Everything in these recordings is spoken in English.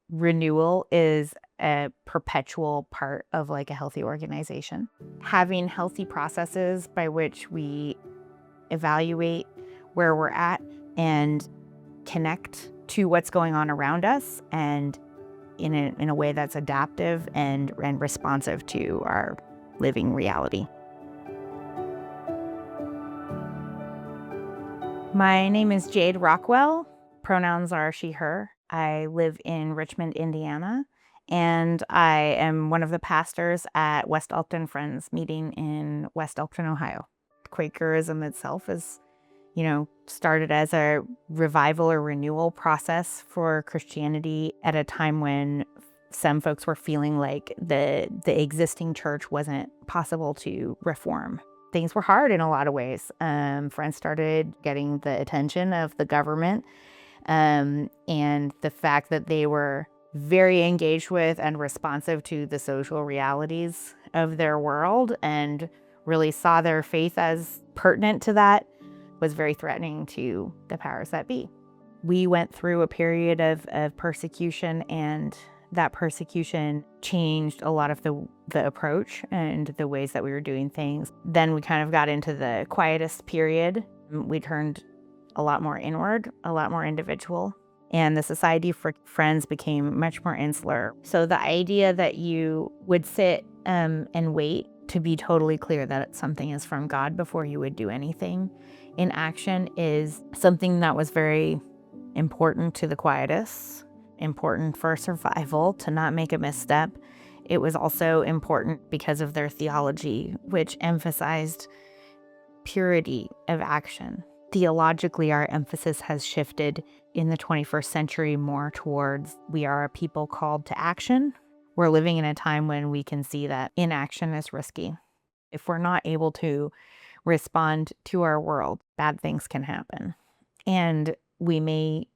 renewal is a perpetual part of like a healthy organization. Having healthy processes by which we evaluate where we're at and connect to what's going on around us, and in a way that's adaptive and responsive to our living reality. My name is Jade Rockwell. Pronouns are she, her. I live in Richmond, Indiana, and I am one of the pastors at West Elkton Friends meeting in West Elkton, Ohio. Quakerism itself is, started as a revival or renewal process for Christianity at a time when some folks were feeling like the existing church wasn't possible to reform. Things were hard in a lot of ways. Friends started getting the attention of the government, and the fact that they were very engaged with and responsive to the social realities of their world and really saw their faith as pertinent to that was very threatening to the powers that be. We went through a period of persecution, and that persecution changed a lot of the approach and the ways that we were doing things. Then we kind of got into the quietest period. We turned a lot more inward, a lot more individual, and the Society for Friends became much more insular. So the idea that you would sit and wait to be totally clear that something is from God before you would do anything in action is something that was very important to the quietists, important for survival, to not make a misstep. It was also important because of their theology, which emphasized purity of action. Theologically, our emphasis has shifted in the 21st century more towards we are a people called to action. We're living in a time when we can see that inaction is risky. If we're not able to respond to our world, bad things can happen. And we may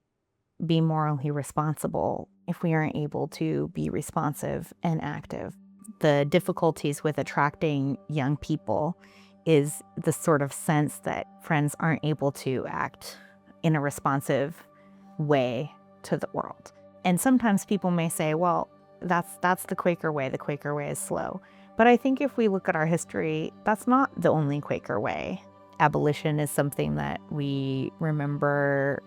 be morally responsible if we aren't able to be responsive and active. The difficulties with attracting young people is the sort of sense that friends aren't able to act in a responsive way to the world. And sometimes people may say, well, that's the Quaker way. The Quaker way is slow. But I think if we look at our history, that's not the only Quaker way. Abolition is something that we remember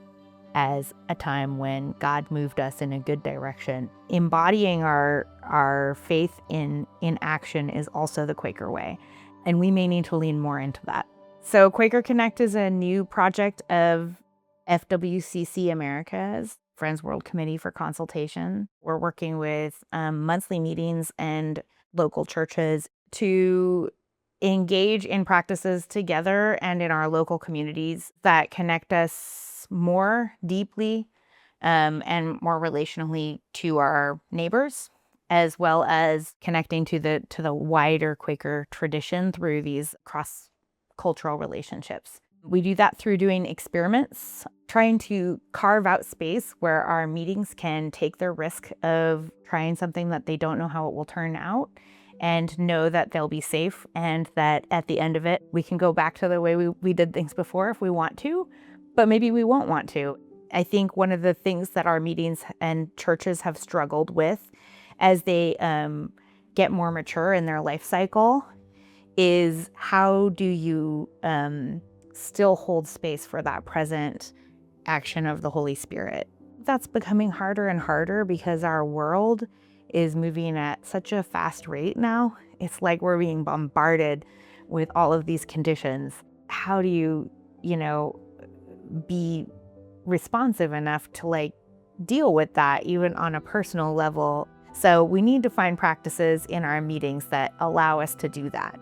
as a time when God moved us in a good direction. Embodying our faith in action is also the Quaker way, and we may need to lean more into that. So Quaker Connect is a new project of FWCC America's Friends World Committee for Consultation. We're working with monthly meetings and local churches to engage in practices together and in our local communities that connect us more deeply and more relationally to our neighbors, as well as connecting to the wider Quaker tradition through these cross-cultural relationships. We do that through doing experiments, trying to carve out space where our meetings can take their risk of trying something that they don't know how it will turn out and know that they'll be safe, and that at the end of it, we can go back to the way we did things before if we want to, but maybe we won't want to. I think one of the things that our meetings and churches have struggled with as they get more mature in their life cycle is how do you still hold space for that present action of the Holy Spirit. That's becoming harder and harder because our world is moving at such a fast rate now. It's like we're being bombarded with all of these conditions. How do you, be responsive enough to deal with that even on a personal level? So we need to find practices in our meetings that allow us to do that.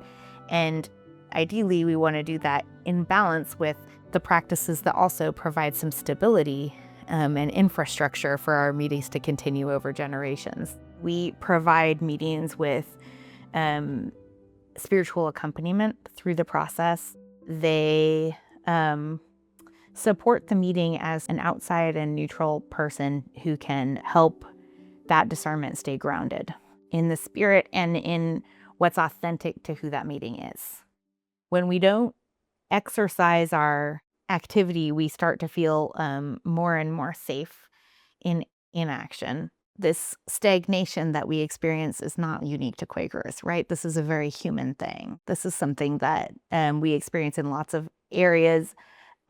And ideally, we want to do that in balance with the practices that also provide some stability and infrastructure for our meetings to continue over generations. We provide meetings with spiritual accompaniment through the process. They support the meeting as an outside and neutral person who can help that discernment stay grounded in the spirit and in what's authentic to who that meeting is. When we don't exercise our activity, we start to feel more and more safe in action. this stagnation that we experience is not unique to Quakers, right? This is a very human thing. This is something that we experience in lots of areas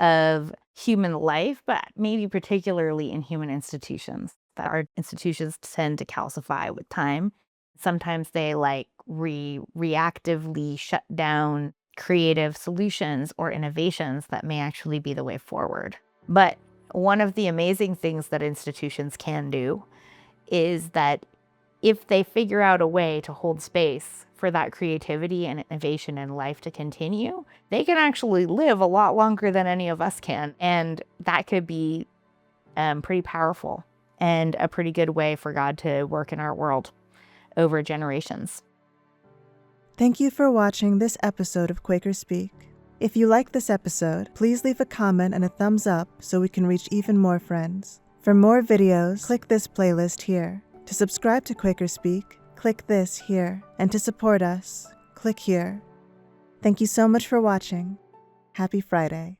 of human life, but maybe particularly in human institutions. That our institutions tend to calcify with time. Sometimes they reactively shut down creative solutions or innovations that may actually be the way forward. But one of the amazing things that institutions can do is that if they figure out a way to hold space for that creativity and innovation in life to continue, they can actually live a lot longer than any of us can. And that could be pretty powerful and a pretty good way for God to work in our world over generations. Thank you for watching this episode of QuakerSpeak. If you like this episode, please leave a comment and a thumbs up so we can reach even more friends. For more videos, click this playlist here. To subscribe to QuakerSpeak, click this here. And to support us, click here. Thank you so much for watching. Happy Friday.